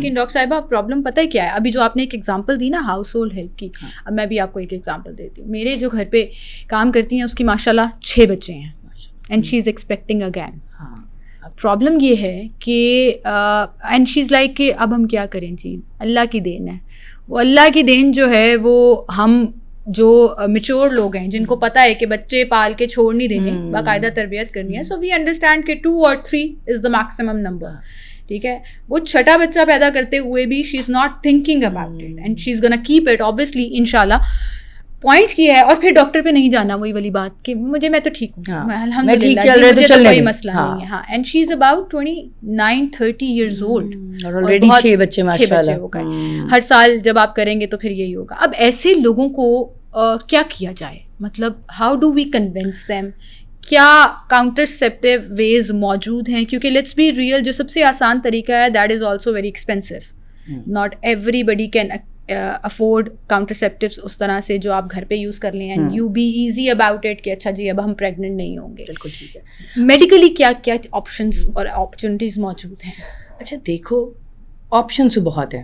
لیکن ڈاکٹر صاحبہ پرابلم پتہ ہے کیا ہے, ابھی جو آپ نے ایک ایگزامپل دی نا ہاؤس ہولڈ ہیلپ کی, اب میں بھی آپ کو ایک ایگزامپل دیتی ہوں. میرے جو گھر پہ کام کرتی ہیں اس کی ماشاء اللہ 6 بچے ہیں, and she is expecting again. Problem یہ ہے کہ اینڈ شی از لائک کہ اب ہم کیا کریں جی, اللہ کی دین ہے. وہ اللہ کی دین جو ہے وہ ہم جو میچور لوگ ہیں جن کو پتہ ہے کہ بچے پال کے چھوڑ نہیں دینے, باقاعدہ تربیت کرنی ہے, سو وی انڈرسٹینڈ کہ 2 اور 3 از دا میکسیمم نمبر. ٹھیک ہے, وہ چھٹا بچہ پیدا کرتے ہوئے بھی she is not thinking about it and she is gonna keep it obviously ان شاء اللہ. پوائنٹ کیا ہے, اور پھر ڈاکٹر پہ نہیں جانا, وہی والی بات کہ میں تو ٹھیک ہوں, الحمدللہ مجھے تو کوئی مسئلہ نہیں ہے. ہاں, and she is about 29-30 years old, already 6 بچے ماشاءاللہ ہو گئے. ہر سال جب آپ کریں گے تو پھر یہی ہوگا. اب ایسے لوگوں کو کیا کیا جائے, مطلب how do we convince them, کیا کاؤنٹرسیپٹیو ویز موجود ہیں؟ کیونکہ لیٹس بی ریئل, جو سب سے آسان طریقہ ہے that is also very expensive. Not everybody can afford contraceptives اس طرح سے جو آپ گھر پہ یوز کر لیں and you be easy about it کہ اچھا جی اب ہم پریگننٹ نہیں ہوں گے. بالکل ٹھیک ہے. میڈیکلی کیا کیا آپشنس اور اپرچونیٹیز موجود ہیں؟ اچھا دیکھو, آپشنس بہت ہیں.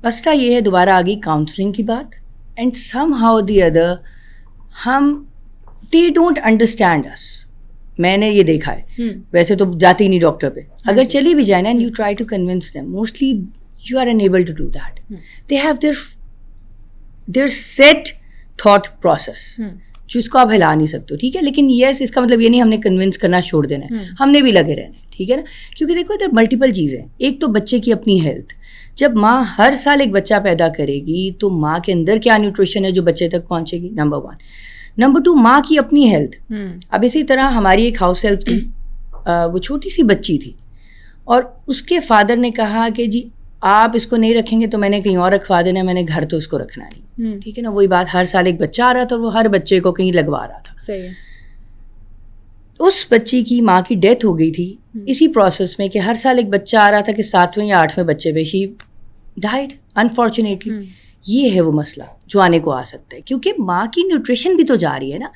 مسئلہ یہ ہے دوبارہ آ گئی کاؤنسلنگ کی بات, and somehow the other they don't understand us. میں نے یہ دیکھا ہے, ویسے تو جاتے ہی نہیں ڈاکٹر پہ, اگر چلی بھی جائے نا and you try to convince them, mostly you are unable to do that. They have their set thought process جس کو آپ ہلا نہیں سکتے. ٹھیک ہے, لیکن یس اس کا مطلب یہ نہیں ہم نے کنونس کرنا چھوڑ دینا ہے, ہم نے بھی لگے رہنا ہے. ٹھیک ہے نا, کیونکہ دیکھو ادھر ملٹیپل چیزیں. ایک تو بچے کی اپنی ہیلتھ, جب ماں ہر سال ایک بچہ پیدا کرے گی تو ماں کے اندر کیا نیوٹریشن ہے جو بچے تک پہنچے گی, نمبر 1. نمبر 2 ماں کی اپنی ہیلتھ. اب اسی طرح ہماری ایک ہاؤس ہیلپ تھی, وہ چھوٹی سی بچی تھی اور اس کے فادر نے کہا کہ جی آپ اس کو نہیں رکھیں گے تو میں نے کہیں اور رکھوا دینا ہے, میں نے گھر تو اس کو رکھنا نہیں. ٹھیک ہے نا, وہی بات, ہر سال ایک بچہ آ رہا تھا, وہ ہر بچے کو کہیں لگوا رہا تھا. صحیح ہے. اس بچی کی ماں کی ڈیتھ ہو گئی تھی اسی پروسیس میں کہ ہر سال ایک بچہ آ رہا تھا کہ 7ویں یا 8ویں بچے پہ شی ڈائڈ انفارچونیٹلی. یہ ہے وہ مسئلہ جو آنے کو آ سکتا ہے, کیونکہ ماں کی نیوٹریشن بھی تو جا رہی ہے نا,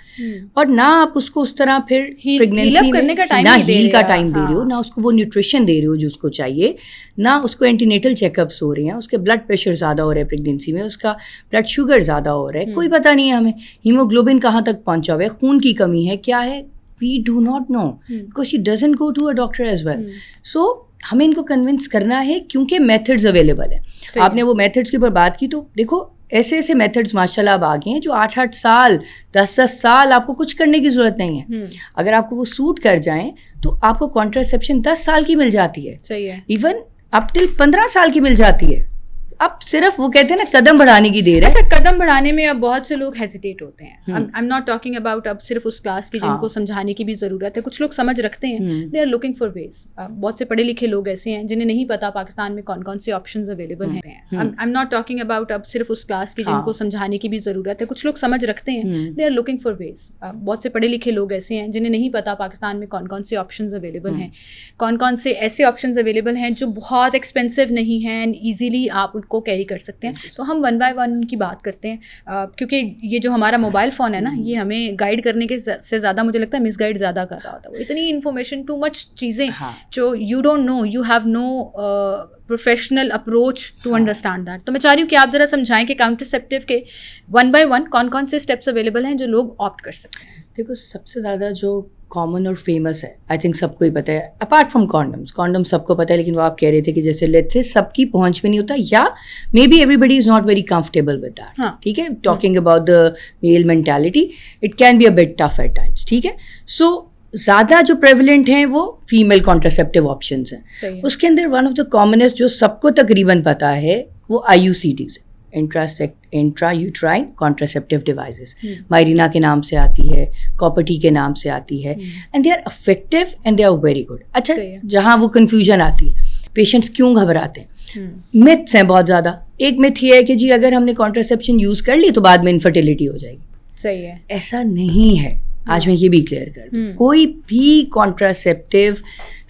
اور نہ آپ اس کو اس طرح پھر پریگنینسی میں نہ ہیل کا ٹائم دے رہے ہو, نہ اس کو وہ نیوٹریشن دے رہے ہو جو اس کو چاہیے, نہ اس کو اینٹی نیٹل چیک اپس ہو رہے ہیں, اس کے بلڈ پریشر زیادہ ہو رہا ہے پریگنینسی میں, اس کا بلڈ شوگر زیادہ ہو رہا ہے, کوئی پتہ نہیں ہے ہمیں ہیموگلوبن کہاں تک پہنچا ہوا ہے, خون کی کمی ہے, کیا ہے, we do not know because she doesn't go to a doctor as well. So ہمیں ان کو کنونس کرنا ہے کیونکہ میتھڈز اویلیبل ہیں. آپ نے وہ میتھڈس کے اوپر بات کی, تو دیکھو ایسے ایسے میتھڈس ماشاء اللہ اب آ گئے ہیں جو 8-8 سال 10-10 سال آپ کو کچھ کرنے کی ضرورت نہیں ہے. اگر آپ کو وہ سوٹ کر جائیں تو آپ کو کانٹراسیپشن 10 سال کی مل جاتی ہے. صحیح ہے. ایون اپ ٹل 15 سال کی مل جاتی ہے. اب صرف وہ کہتے ہیں نا قدم بڑھانے کی دیر ہے. اچھا, قدم بڑھانے میں اب بہت سے لوگ ہیزیٹیٹ ہوتے ہیں. I am not talking about اب صرف اس کلاس کی جن کو سمجھانے کی بھی ضرورت ہے, کچھ لوگ سمجھ رکھتے ہیں, دے آر لوکنگ فار ویز. بہت سے پڑھے لکھے لوگ ایسے ہیں جنہیں نہیں پتا پاکستان میں کون کون سے آپشنز اویلیبل ہیں. I am not talking about اب صرف اس کلاس کی جن کو سمجھانے کی بھی ضرورت ہے, کچھ لوگ سمجھ رکھتے ہیں, دے آر لوکنگ فار ویز. بہت سے پڑھے لکھے لوگ ایسے ہیں جنہیں نہیں پتا پاکستان میں کون کون سے آپشنز اویلیبل ہیں, کون کون سے ایسے آپشنز اویلیبل ہیں جو بہت ایکسپینسو نہیں ہیں اینڈ ایزیلی آپ ان کو کیری کر سکتے ہیں. تو ہم 1 by 1 ان کی بات کرتے ہیں, کیونکہ یہ جو ہمارا موبائل فون ہے نا, یہ ہمیں گائیڈ کرنے کے سے زیادہ مجھے لگتا ہے مس گائیڈ زیادہ کر رہا ہوتا ہے. وہ اتنی انفارمیشن, ٹو مچ چیزیں جو you don't know, you have no professional approach to understand that. تو میں چاہ رہی ہوں کہ آپ ذرا سمجھائیں کہ کاؤنٹرسیپٹیو کے 1 by 1 کون کون سے اسٹیپس اویلیبل ہیں جو لوگ آپٹ کر سکتے ہیں. دیکھو سب سے زیادہ جو کامن اور فیمس ہے, آئی تھنک سب کو ہی پتہ ہے, اپارٹ فرام کانڈمس سب کو پتہ ہے, لیکن وہ آپ کہہ رہے تھے کہ جیسے لیٹس سے سب کی پہنچ میں نہیں ہوتا, یا maybe everybody is not very comfortable with that. ٹھیک ہے, talking about the male mentality, it can be a bit tough at times. ٹھیک ہے, سو زیادہ جو پریویلنٹ ہیں وہ فیمیل کانٹراسیپٹیو آپشنز ہیں. اس کے اندر ون آف دا کامنسٹ جو سب کو تقریباً پتہ ہے وہ IUCDs ہے, انٹرا یوٹرائن کانٹراسیپٹیو ڈیوائسز. مائرینا کے نام سے آتی ہے, کاپرٹی کے نام سے آتی ہے, and they are effective and they are very good. اچھا, جہاں وہ کنفیوژن آتی ہے, پیشنٹس کیوں گھبراتے ہیں, متھس ہیں بہت زیادہ. ایک متھ یہ ہے کہ جی اگر ہم نے کانٹراسیپشن یوز کر لی تو بعد میں انفرٹیلٹی ہو جائے گی. صحیح ہے, ایسا نہیں ہے. آج میں یہ بھی کلیئر کر دوں, کوئی بھی contraceptive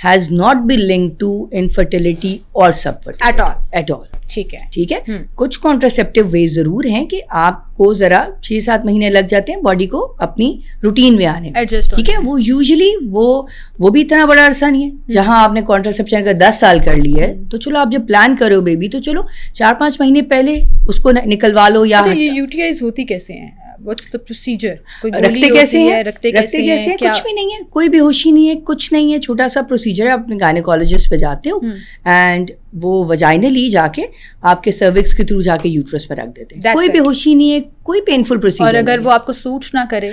has not been link to infertility اور سب فرٹیلٹی ایٹ آل. ٹھیک ہے, کچھ کانٹراسیپٹیو ویز ضرور ہیں کہ آپ کو ذرا 6-7 مہینے لگ جاتے ہیں باڈی کو اپنی روٹین میں آنے میں, ٹھیک ہے. وہ یوزلی وہ بھی اتنا بڑا عرصہ نہیں ہے. جہاں آپ نے کانٹراسیپشن کا 10 سال کر لی ہے تو چلو آپ جب پلان کرو بیبی تو چلو 4-5 مہینے پہلے اس کو نکلوا لو. یا یہ یوٹیآئیز ہوتی کیسے ہیں, what's the procedure, رکھتے کیسے ہیں, کچھ بھی نہیں ہے, کوئی بے ہوشی نہیں ہے, کچھ نہیں ہے, چھوٹا سا پروسیجر ہے. اپنے گائنیکالوجسٹ پہ جاتے ہو اینڈ وہ وجائنلی جا کے آپ کے سروکس کے تھرو جا کے یوٹرس پہ رکھ دیتے ہیں. کوئی بے ہوشی نہیں ہے, کوئی پینفل پروسیجر. اور اگر وہ آپ کو سوٹ نہ کرے,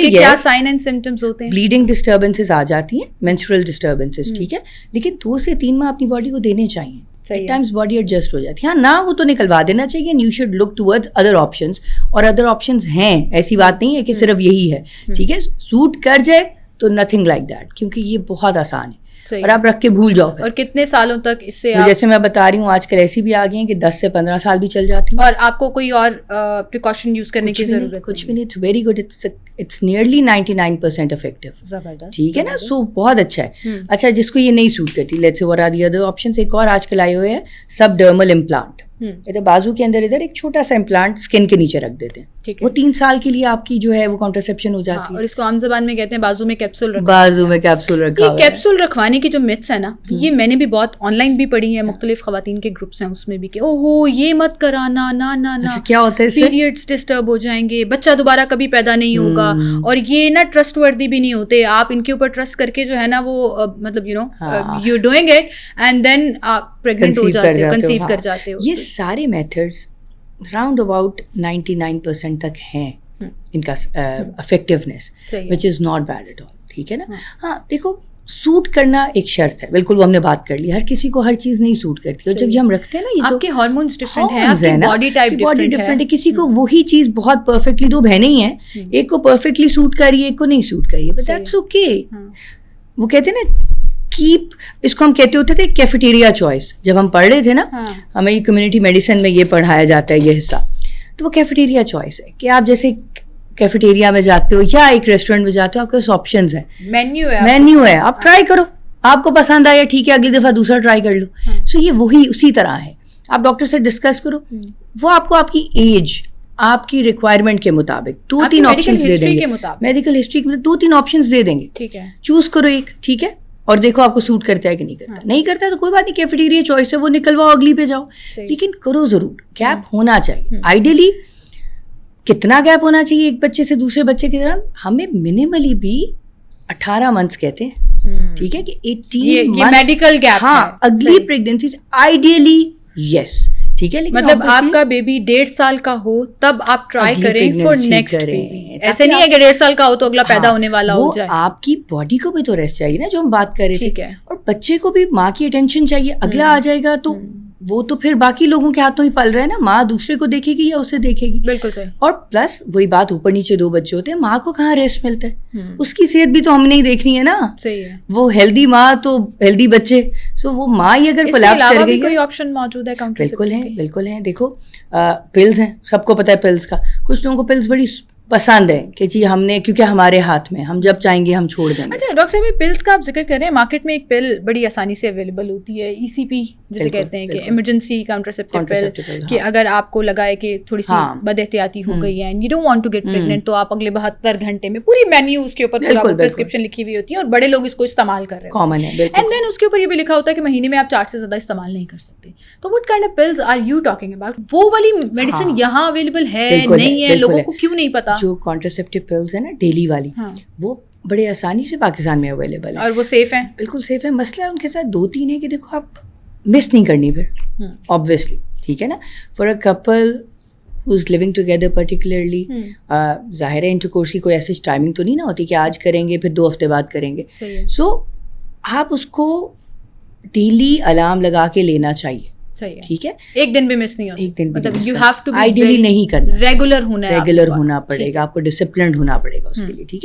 کیا سائن اینڈ سمپٹمز ہوتے ہیں؟ بلیڈنگ ڈسٹربنسز آ جاتی ہیں, مینسٹرل ڈسٹربنسز, ٹھیک ہے. لیکن 2 سے 3 ماہ اپنی باڈی کو دینے چاہیے. ایٹ ٹائمز باڈی ایڈجسٹ ہو جاتی ہے. ہاں نہ ہو تو نکلوا دینا چاہیے. And you should look towards other options, اور ادر آپشنز ہیں, ایسی بات نہیں ہے کہ صرف یہی ہے, ٹھیک ہے. سوٹ کر جائے تو نتھنگ لائک دیٹ, کیونکہ یہ بہت آسان ہے اور آپ رکھ کے بھول جاؤ. اور کتنے سالوں تک اس سے, جیسے میں بتا رہی ہوں آج کل ایسی بھی آ گئی ہیں کہ 10 سے 15 سال بھی چل جاتی ہیں, اور آپ کو کوئی اور پریکاشن یوز کرنے کی ضرورت کچھ بھی نہیں. It's very good, it's nearly 99% effective. زبردست, ٹھیک ہے نا. سو بہت اچھا ہے. اچھا, جس کو یہ نہیں سوٹ کرتی, let's say what are the other options, ایک اور آج کل آئے ہوئے ہیں سب ڈرمل امپلانٹ. ادھر بازو کے اندر ادھر ایک چھوٹا سا امپلانٹ اسکن کے نیچے رکھ دیتے ہیں, وہ 3 سال کے لیے آپ کی جو ہے وہ کانٹرسیپشن ہو جاتی ہے. اور اس کو عام زبان میں کہتے ہیں بازو میں کیپسول رکھا. بازو میں کیپسول رکھا. یہ کیپسول رکھوانے کی جو متس ہے نا, یہ میں نے بھی بہت آن لائن بھی پڑھی ہیں, مختلف خواتین کے گروپس ہیں اس میں بھی, کہ او ہو یہ مت کرانا, نہ کیا ہوتا ہے, پیریڈس ڈسٹرب ہو جائیں گے, بچہ دوبارہ کبھی پیدا نہیں ہوگا, اور یہ نا ٹرسٹ وردی بھی نہیں ہوتے. آپ ان کے اوپر ٹرسٹ کر کے جو ہے نا وہ مطلب you know you doing it and then آپ پریگننٹ ہو جاتے ہو, کنسیو کر جاتے ہو. یہ سارے میتھڈز راؤنڈ اباؤٹ 99% تک ہیں ان کا effectiveness, which is not bad at all. ٹھیک ہے نا. ہاں دیکھو, سوٹ کرنا ایک شرط ہے, بالکل وہ ہم نے بات کر لی. ہر کسی کو ہر چیز نہیں سوٹ کرتی, اور جب یہ ہم رکھتے ہیں نا, یہ آپ کے ہارمونز ڈفرینٹ ہیں, آپ کی باڈی ٹائپ ڈفرینٹ ہے. کسی کو وہی چیز بہت پرفیکٹلی, 2 بہنیں ہی ہیں, ایک کو پرفیکٹلی سوٹ کر رہی ہے, ایک کو نہیں سوٹ کر رہی ہے, بٹ دیٹس اوکے. وہ کہتے ہیں نا کیپ, اس کو ہم کہتے ہوتے تھے کیفیٹیریا چوائس. جب ہم پڑھ رہے تھے نا, ہمیں یہ کمیونٹی میڈیسن میں یہ پڑھایا جاتا ہے یہ حصہ, تو وہ کیفیٹیریا چوائس ہے کہ آپ جیسے کیفیٹیریا میں جاتے ہو یا ایک ریسٹورینٹ میں جاتے ہو, آپ کے پاس آپشنز ہیں, مینیو ہے, آپ ٹرائی کرو, آپ کو پسند آیا ٹھیک ہے, اگلی دفعہ دوسرا ٹرائی کر لو. سو یہ وہی اسی طرح ہے. آپ ڈاکٹر سے ڈسکس کرو, وہ آپ کو آپ کی ایج, آپ کی ریکوائرمنٹ کے مطابق 2-3 آپشنز دے دیں گے. میڈیکل ہسٹری کے مطابق 2-3 آپشنز دے دیں گے, ٹھیک ہے. چوز کرو ایک, ٹھیک ہے, اور دیکھو آپ کو سوٹ کرتا ہے کہ نہیں کرتا. نہیں کرتا تو کوئی بات نہیں, کیفیٹیریا چوائس ہے, وہ نکلواؤ, اگلی پہ جاؤ. لیکن کرو ضرور, گیپ ہونا چاہیے. آئیڈیلی کتنا گیپ ہونا چاہیے ایک بچے سے دوسرے بچے کی طرح؟ ہمیں منیملی بھی 18 منتھس کہتے ہیں, ٹھیک ہے, کہ 18 منتھس میڈیکل گیپ. ہاں, اگلی پریگنینسی آئیڈیلی یس, ٹھیک ہے. مطلب آپ کا بیبی 1.5 سال کا ہو تب آپ ٹرائی کریں فور نیکسٹ بیبی. ایسے نہیں ہے کہ 1.5 سال کا ہو تو اگلا پیدا ہونے والا ہو جائے. آپ کی باڈی کو بھی تو ریسٹ چاہیے نا, جو ہم بات کر رہے تھے, اور بچے کو بھی ماں کی اٹینشن چاہیے. اگلا آ جائے گا تو وہ تو پھر باقی لوگوں کے ہاتھوں ہی پل رہا ہے نا, ماں دوسرے کو دیکھے گی یا اسے دیکھے گی. بالکل صحیح. اور پلس وہی بات, اوپر نیچے 2 بچے ہوتے ہیں, ماں کو کہاں ریسٹ ملتا ہے, اس کی صحت بھی تو ہم نے ہی دیکھنی ہے نا. صحیح ہے. وہ ہیلدی ماں تو ہیلدی بچے, سو وہ ماں ہی اگر کولیپس کر گئی. کوئی آپشن موجود ہے؟ بالکل ہیں. دیکھو پلز ہیں, سب کو پتہ ہے پلز کا. کچھ لوگوں کو پلز بڑی پسند ہے کہ جی ہم نے, کیونکہ ہمارے ہاتھ میں, ہم جب چاہیں گے ہم چھوڑ دیں گے. اچھا ڈاکٹر صاحب, پلز کا آپ ذکر کر رہے ہیں, مارکیٹ میں ایک پل بڑی آسانی سے اویلیبل ہوتی ہے, ECP جسے کہتے ہیں, کہ ایمرجنسی کانٹراسیپٹیو پل, کہ اگر آپ کو لگا ہے کہ تھوڑی سی بد احتیاطی ہو گئی ہے, you don't want to get pregnant, تو آپ اگلے 72 گھنٹے میں پوری مینیو اس کے اوپر پرسکرپشن لکھی ہوئی ہوتی ہے, اور بڑے لوگ اس کو استعمال کر رہے ہیں, کامن ہے. اینڈ دین اس کے اوپر یہ بھی لکھا ہوتا ہے کہ مہینے میں آپ 4 سے زیادہ استعمال نہیں کر سکتے. تو what kind of pills are you talking about? وہ والی میڈیسن یہاں اویلیبل ہے نہیں ہے, لوگوں کو کیوں نہیں پتا؟ جو کانٹراسیپٹیو پلز ہے نا ڈیلی والی, وہ بڑے آسانی سے پاکستان میں اویلیبل ہے, اور وہ سیف ہیں. بالکل سیف ہے. مسئلہ ان کے ساتھ 2-3 ہے کہ دیکھو آپ مس نہیں کرنی پھر آبویسلی, ٹھیک ہے نا. For a Kapil who is living together particularly, ظاہر ہے انٹرکورس کی کوئی ایسی ٹائمنگ تو نہیں نا ہوتی کہ آج کریں گے پھر 2 ہفتے بعد کریں گے. سو آپ اس کو ڈیلی الارم لگا کے لینا چاہیے, ٹھیک ہے. ایک دن بھی مس نہیں ہو, ایک دن مطلب یو ہیو ٹو آئیڈیلی نہیں کرنا, ریگولر ہونا پڑے گا, آپ کو ڈسپلنڈ ہونا پڑے گا اس کے لیے, ٹھیک ہے.